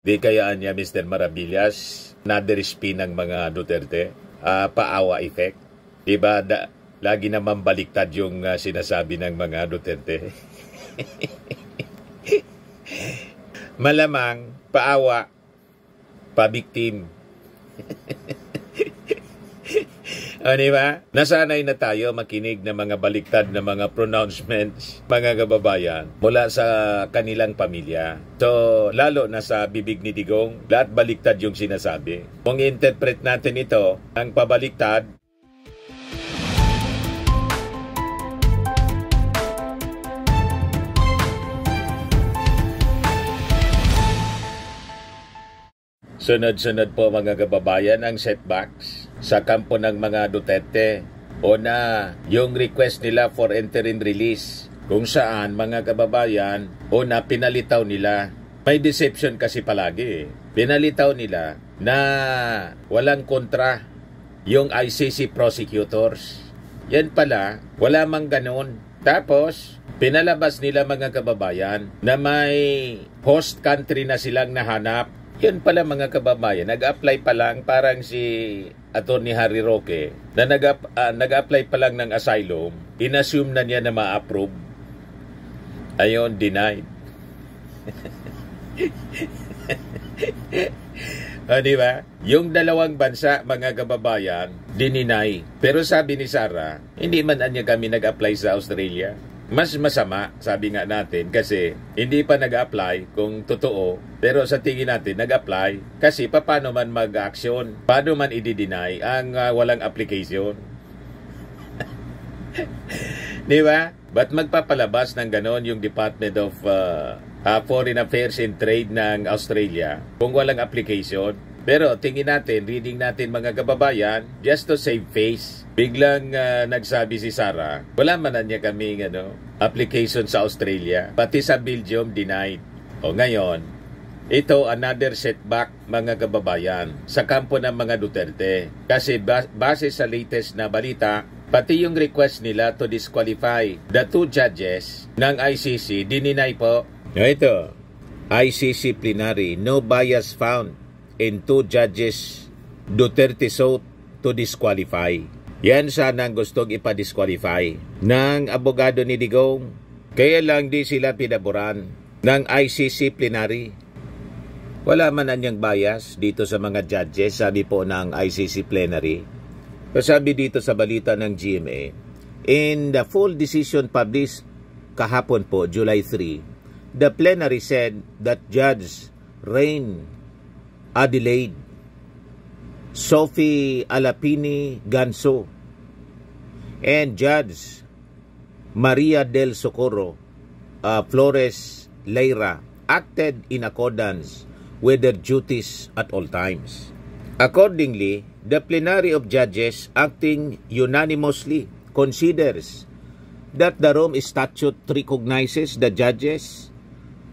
Di kayaan niya Mr. Maravillas, naderispi ng mga Duterte, paawa effect. Diba, lagi naman baliktad yung sinasabi ng mga Duterte. Malamang, paawa, pabiktim. O, diba? Nasanay na tayo makinig ng mga baliktad na mga pronouncements, mga kababayan, mula sa kanilang pamilya. So, lalo na sa bibig ni Digong, lahat baliktad yung sinasabi. Kung interpret natin ito, ang pabaliktad, sunod-sunod po mga kababayan ang setbacks sa kampo ng mga Duterte. Una, yung request nila for interim release kung saan mga kababayan, una pinalitaw nila. May deception kasi palagi. Pinalitaw nila na walang kontra yung ICC prosecutors. Yan pala, wala mang ganun. Tapos, pinalabas nila mga kababayan na may host country na silang nahanap. Yun pala mga kababayan, nag-apply pa lang parang si Atty. Harry Roque na nag-apply pa lang ng asylum, inassume na niya na ma-approve. Ayun, denied. O, diba? Yung dalawang bansa, mga kababayan, dininay. Pero sabi ni Sara, hindi man anya kami nag-apply sa Australia. Mas masama, sabi nga natin, kasi hindi pa nag-apply kung totoo. Pero sa tingin natin, nag-apply. Kasi paano man mag-action? Paano man i-deny ang walang application? Di ba? Ba't magpapalabas ng ganon yung Department of Foreign Affairs and Trade ng Australia kung walang application? Pero tingin natin, reading natin mga kababayan, just to save face. Biglang nagsabi si Sara, wala man na niya kaming application sa Australia, pati sa Belgium denied. O ngayon, ito another setback mga kababayan sa kampo ng mga Duterte. Kasi base sa latest na balita, pati yung request nila to disqualify the two judges ng ICC, dininay po. Ito, ICC plenary, no bias found in two judges Duterte sought to disqualify. Yan sana ang gustong ipa-disqualify ng abogado ni Digong. Kaya lang di sila pinaboran ng ICC plenary. Wala man anyang bias dito sa mga judges, sabi po ng ICC plenary. So sabi dito sa balita ng GMA, in the full decision published kahapon po, July 3, the plenary said that Judge Rain Adelaide Sophie Alapini Ganso and Judge Maria del Socorro Flores Leira acted in accordance with their duties at all times. Accordingly, the plenary of judges acting unanimously considers that the Rome Statute recognizes the judges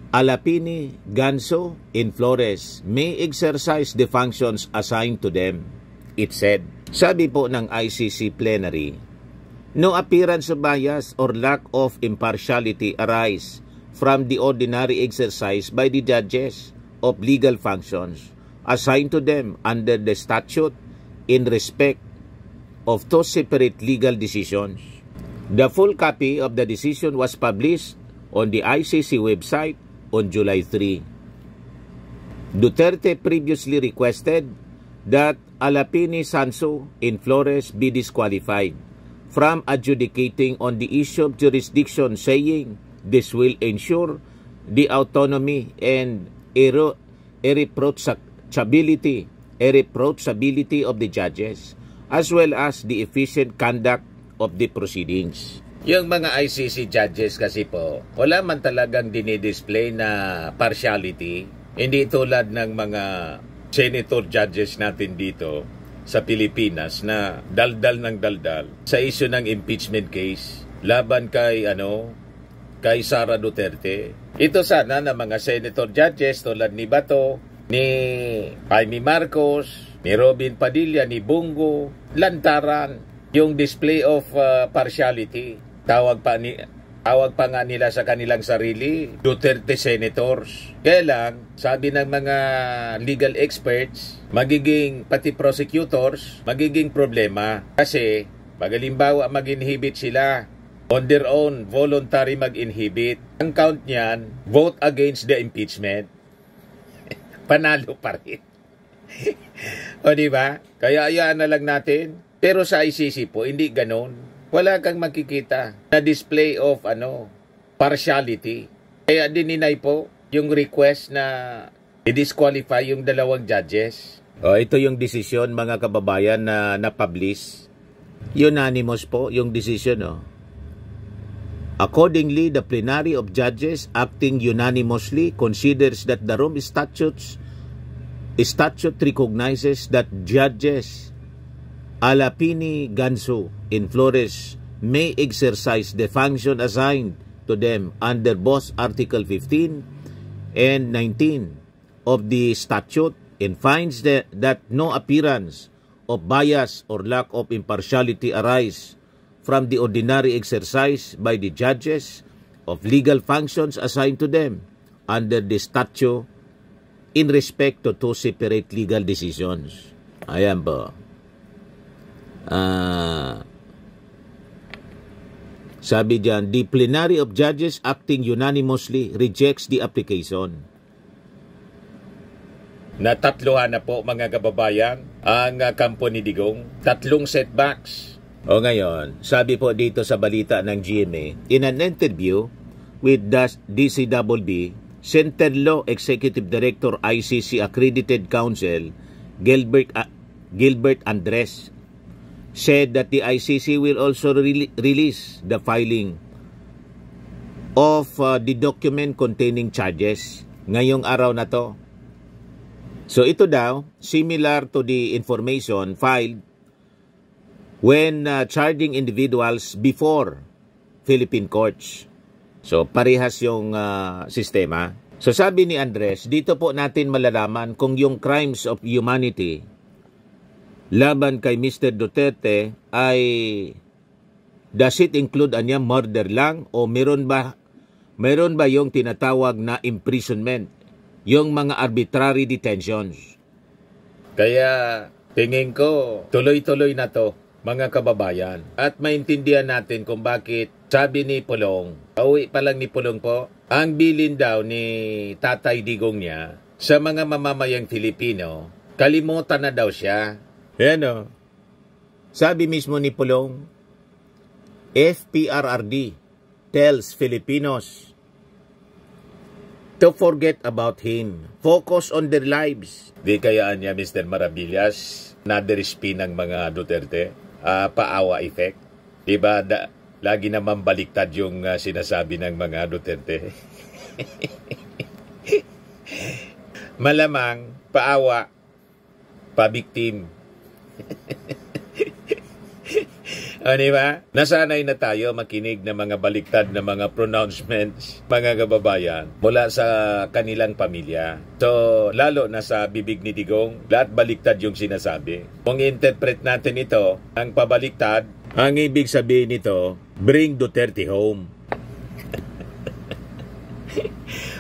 Alapini, Ganso, and Flores may exercise the functions assigned to them, it said. Sabi po ng ICC plenary, no appearance of bias or lack of impartiality arise from the ordinary exercise by the judges of legal functions assigned to them under the statute in respect of two separate legal decisions. The full copy of the decision was published on the ICC website on July 3. Duterte previously requested that Alapini, Sanso, and Flores be disqualified from adjudicating on the issue of jurisdiction, saying this will ensure the autonomy and irreproachability of the judges, as well as the efficient conduct of the proceedings. Yung mga ICC judges kasi po, wala man talagang dinidisplay na partiality. Hindi tulad ng mga senator judges natin dito sa Pilipinas na daldal ng daldal sa issue ng impeachment case laban kay Sara Duterte. Ito sana na mga senator judges tulad ni Bato, ni Jaime Marcos, ni Robin Padilla, ni Bungo, lantaran yung display of partiality. Tawag pa ni Tawag pa nga nila sa kanilang sarili, Duterte Senators. Kaya lang, sabi ng mga legal experts, pati prosecutors, magiging problema. Kasi, magalimbawa mag-inhibit sila. On their own, voluntary mag-inhibit. Ang count niyan, vote against the impeachment. Panalo pa rin. O diba? Kaya ayaan na lang natin. Pero sa ICC po, hindi ganon. Wala kang makikita na display of partiality. Kaya dininay po yung request na i-disqualify yung dalawang judges. Ito yung desisyon mga kababayan na na-publish. Unanimous po yung desisyon. Accordingly, the plenary of judges acting unanimously considers that the Rome statute recognizes that judges Alapini, Ganso, and Flores may exercise the function assigned to them under both Article 15 and 19 of the statute and finds that no appearance of bias or lack of impartiality arise from the ordinary exercise by the judges of legal functions assigned to them under the statute in respect to two separate legal decisions. Ayan po. Sabi dyan, the plenary of judges acting unanimously rejects the application. Natatluhan na po mga kababayan ang kampo ni Digong. 3 setbacks. O ngayon, sabi po dito sa balita ng GMA, in an interview with DCWB, Center Law Executive Director ICC Accredited Counsel Gilbert Andres said that the ICC will also release the filing of the document containing charges ngayong araw na to. So ito daw, similar to the information filed when charging individuals before Philippine courts. So parehas yung sistema. So sabi ni Andres, dito po natin malalaman kung yung crimes of humanity laban kay Mr. Duterte ay does it include murder lang o meron ba yung tinatawag na imprisonment, yung mga arbitrary detentions. Kaya tingin ko tuloy-tuloy na to mga kababayan at maintindihan natin kung bakit sabi ni Pulong, pauwi pa lang ni Pulong po, ang bilin daw ni Tatay Digong niya sa mga mamamayang Filipino, kalimutan na daw siya. Yan sabi mismo ni Pulong, FPRRD tells Filipinos to forget about him. Focus on their lives. Di kayaan niya Mr. Maravillas na spin ng mga Duterte. Paawa effect. Diba? Lagi naman baliktad yung sinasabi ng mga Duterte. Malamang paawa, pabiktim. O diba? Nasanay na tayo makinig ng mga baliktad na mga pronouncements, mga kababayan, mula sa kanilang pamilya. So, lalo na sa bibig ni Digong, lahat baliktad yung sinasabi. Kung interpret natin ito, ang pabaliktad, ang ibig sabihin nito, bring Duterte home.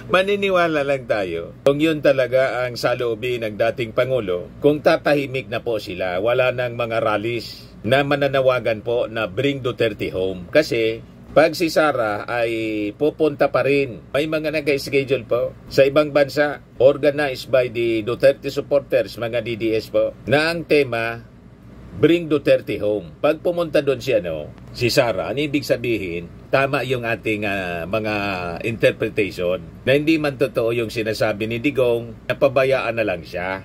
Maniniwala lang tayo kung yun talaga ang saloobin ng dating Pangulo, kung tatahimik na po sila, wala nang mga rallies na mananawagan po na bring Duterte home. Kasi pag si Sara ay pupunta pa rin, may mga nag-schedule po sa ibang bansa, organized by the Duterte supporters, mga DDS po, na ang tema, bring Duterte home. Pag pumunta doon si Sara, ano ibig sabihin? Tama yung ating mga interpretation na hindi man totoo yung sinasabi ni Digong, napabayaan na lang siya.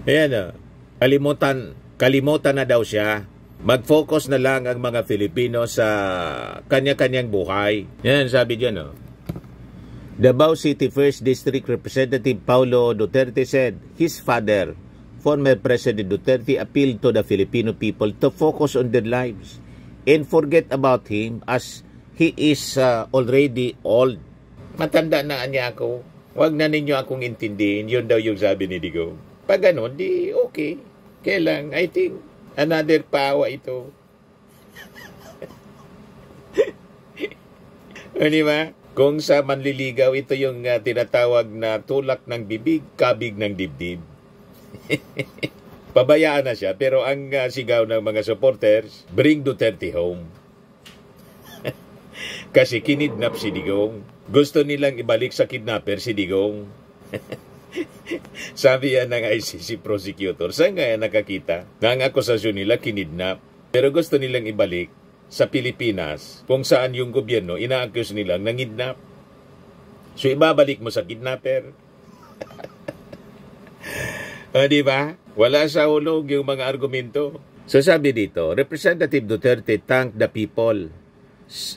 Ayan kalimutan na daw siya. Mag-focus na lang ang mga Filipino sa kanya-kanyang buhay. Yan, sabi dyan, Davao City 1st District Representative Paulo Duterte said his father, former President Duterte, appealed to the Filipino people to focus on their lives and forget about him as he is already old. Matanda na niya ako. Huwag na ninyo akong intindihin. Yun daw yung sabi ni Digong. Pag ganun, di okay. Kaya lang, I think, another paawa ito. Di ba? Kung sa manliligaw, ito yung tinatawag na tulak ng bibig, kabig ng dibdib. Pabayaan na siya, pero ang sigaw ng mga supporters, bring Duterte home. Kasi kinidnap si Digong. Gusto nilang ibalik sa kidnapper si Digong. Sabi yan ng ICC prosecutor, saan nga nakakita na ang akusasyon nila kinidnap, pero gusto nilang ibalik sa Pilipinas kung saan yung gobyerno ina-accuse nilang nangidnap. So ibabalik mo sa kidnapper. Di ba? Wala sa hulog yung mga argumento. So sabi dito, Representative Duterte thanked the people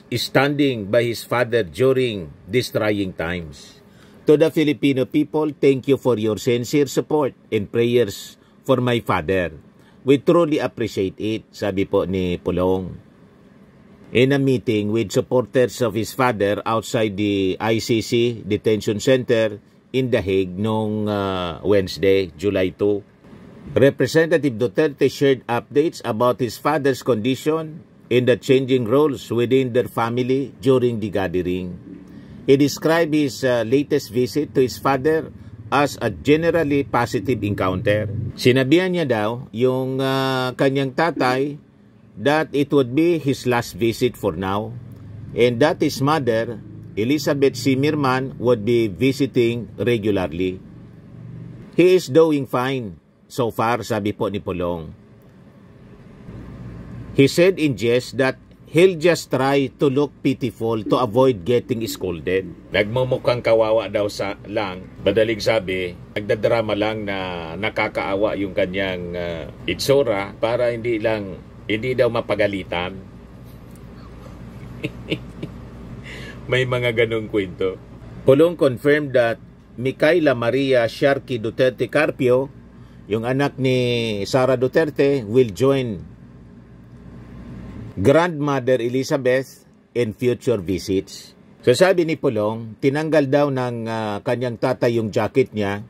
standing by his father during these trying times. To the Filipino people, thank you for your sincere support and prayers for my father. We truly appreciate it, sabi po ni Pulong. In a meeting with supporters of his father outside the ICC Detention Center in The Hague noong Wednesday, July 2, Representative Duterte shared updates about his father's condition and the changing roles within their family during the gathering. He described his latest visit to his father as a generally positive encounter. Sinabihan niya daw yung kanyang tatay that it would be his last visit for now and that his mother, Elizabeth Zimmerman, would be visiting regularly. He is doing fine so far, sabi po ni Pulong. He said in jest that he'll just try to look pitiful to avoid getting scolded. Nagmumukhang kawawa daw lang. Madaling sabi, nagdadrama lang na nakakaawa yung kanyang itsura para hindi daw mapagalitan. May mga ganong kwento. Pulong confirmed that Micaela Maria Sharkey Duterte Carpio, yung anak ni Sara Duterte, will join Grandmother Elizabeth in future visits. So sabi ni Pulong, tinanggal daw ng kanyang tatay yung jacket niya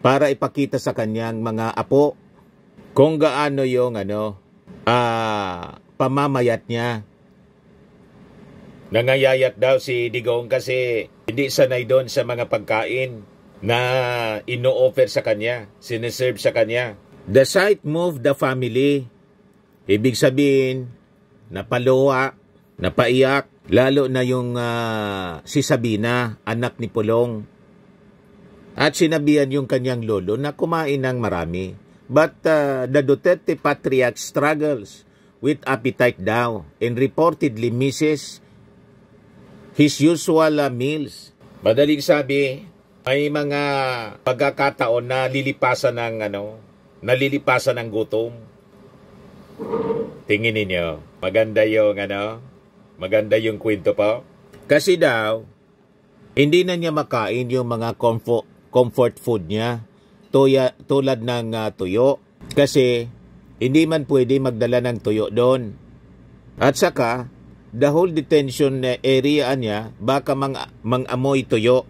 para ipakita sa kanyang mga apo kung gaano yung pamamayat niya. Nangayayat daw si Digong kasi hindi sanay doon sa mga pagkain na ino-offer sa kanya, sineserve sa kanya. The sight moved the family. Ibig sabihin, napaluha, napaiyak, lalo na yung si Sabina, anak ni Pulong. At sinabihan yung kanyang lolo na kumain ng marami. But the Duterte patriarch struggles with appetite daw and reportedly misses his usual meals. Madaling sabi, may mga pagkakataon na lilipasan ng gutom. Tingin ninyo, maganda yung kwento po. Kasi daw, hindi na niya makain yung mga comfort food niya, tulad ng tuyo. Kasi, hindi man pwede magdala ng tuyo doon. At saka, the whole detention area niya, baka mang-amoy tuyo.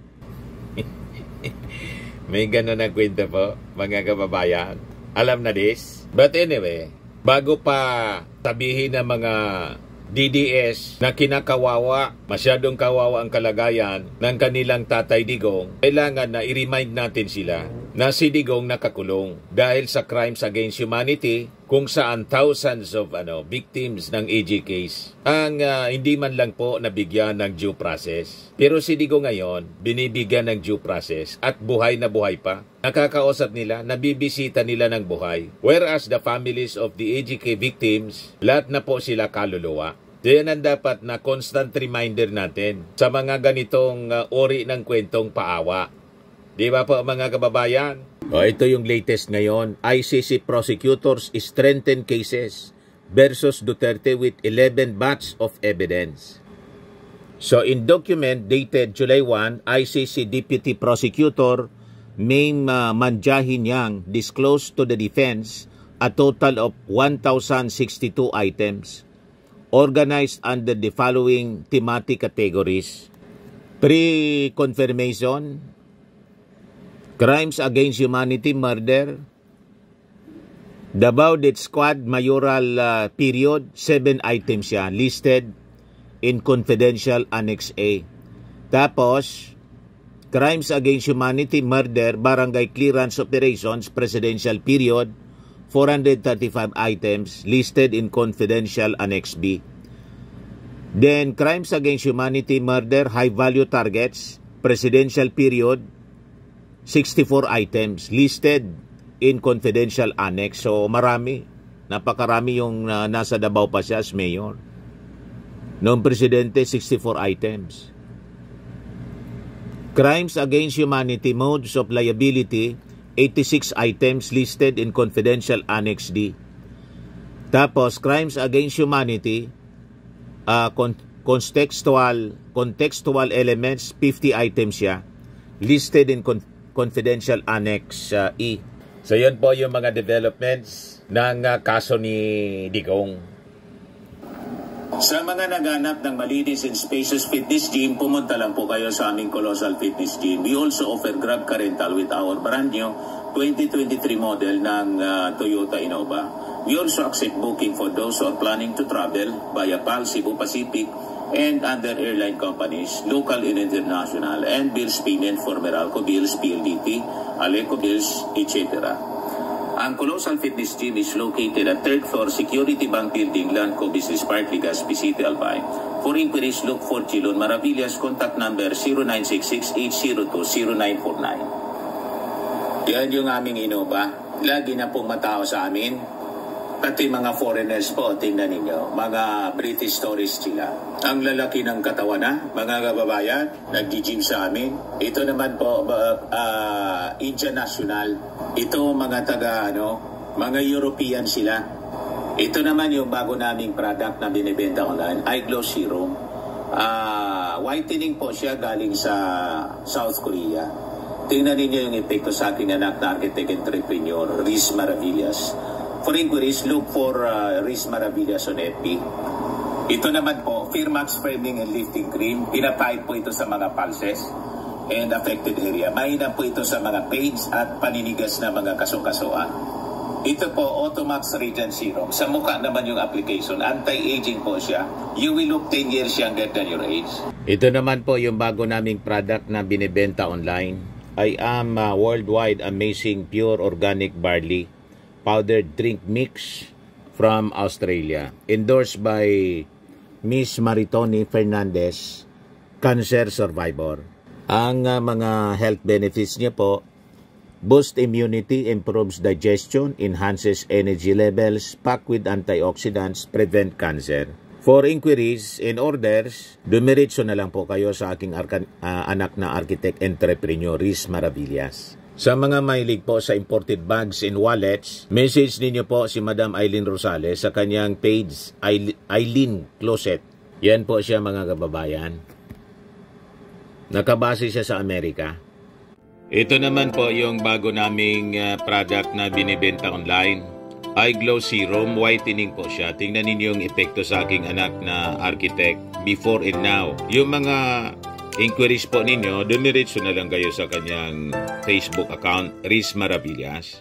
May gano'n na kwento po, mga kababayan. Alam na this? But anyway, bago pa sabihin ng mga DDS na kinakawawa, masyadong kawawa ang kalagayan ng kanilang tatay Digong, kailangan na i-remind natin sila na si Digong nakakulong dahil sa crimes against humanity kung saan thousands of victims ng AG case ang hindi man lang po nabigyan ng due process. Pero si Digong ngayon, binibigyan ng due process at buhay na buhay pa. Nakakausap nila, nabibisita nila ng buhay. Whereas the families of the AGK victims, lahat na po sila kaluluwa. Yan ang dapat na constant reminder natin sa mga ganitong uri ng kwentong paawa. Di ba po mga kababayan? Ito yung latest ngayon. ICC prosecutors strengthen cases versus Duterte with 11 batch of evidence. So in document dated July 1, ICC Deputy Prosecutor Mame Manjahinyang disclosed to the defense a total of 1,062 items organized under the following thematic categories: pre-confirmation, crimes against humanity, murder, the Baudit Squad mayoral period, 7 items yan listed, in Confidential Annex A. Tapos, Crimes Against Humanity, Murder, Barangay Clearance Operations, Presidential Period, 435 items listed in Confidential Annex B. Then, Crimes Against Humanity, Murder, High Value Targets, Presidential Period, 64 items listed in Confidential Annex. So, marami. Napakarami yung nasa Davao pa siya as mayor. Noong presidente, 64 items. Crimes Against Humanity, Modes of Liability, 86 items listed in Confidential Annex D. Tapos, Crimes Against Humanity, contextual elements, 50 items siya, listed in Confidential Annex E. So, yun po yung mga developments ng kaso ni Digong. Sa mga naghanap ng malinis and spacious fitness gym, pumunta lang po kayo sa aming Colossal Fitness Gym. We also offer Grab Car Rental with our brand new 2023 model ng Toyota Innova. We also accept booking for those who are planning to travel via PAL, Cebu Pacific, and other airline companies, local and international, and bills payment for Meralco Bills, PLDT, Aleco Bills, etc. Ang Colossal Fitness Gym is located at 3rd floor Security Bank Building, Lanco Business Park, Legazpi City, Albay. For inquiries, look for Chilon Maravillas. Contact number 0966-802-0949. Yan yung aming Innova. Lagi na pong matao sa amin. Pati mga foreigners po, tingnan ninyo, mga British tourists sila. Ang lalaki ng katawan na, mga kababayan, nag-gym sa amin. Ito naman po, Indian National. Ito mga mga European sila. Ito naman yung bago naming product na binibenta online, iGlow Serum. Whitening po siya galing sa South Korea. Tingnan ninyo yung epekto sa aking anak na architect entrepreneur, Riz Maravillas. For inquiries, look for Riz Maravillas on FB. Ito naman po, Firmax Framing and Lifting Cream. Pinapahid po ito sa mga pulses and affected area. Mainam po ito sa mga pains at paninigas na mga kaso-kasoan. Ito po, Automax Radiant Serum. Sa mukha naman yung application. Anti-aging po siya. You will look 10 years younger than your age. Ito naman po yung bago naming product na binibenta online. I am Worldwide Amazing Pure Organic Barley Powdered Drink Mix from Australia. Endorsed by Miss Maritoni Fernandez, cancer survivor. Ang mga health benefits niya po, boost immunity, improves digestion, enhances energy levels, packed with antioxidants, prevent cancer. For inquiries and orders, dumiretso na lang po kayo sa aking anak na architect entrepreneur, Riz Maravillas. Sa mga mahilig po sa imported bags and wallets, message ninyo po si Madam Eileen Rosales sa kanyang page, Eileen Closet. Yan po siya mga kababayan. Nakabase siya sa Amerika. Ito naman po yung bago naming product na binibenta online. iGlow Serum, whitening po siya. Tingnan ninyo yung epekto sa aking anak na architect before and now. Yung mga inquiries po ninyo, dumiretso na lang kayo sa kanyang Facebook account, Riz Maravillas.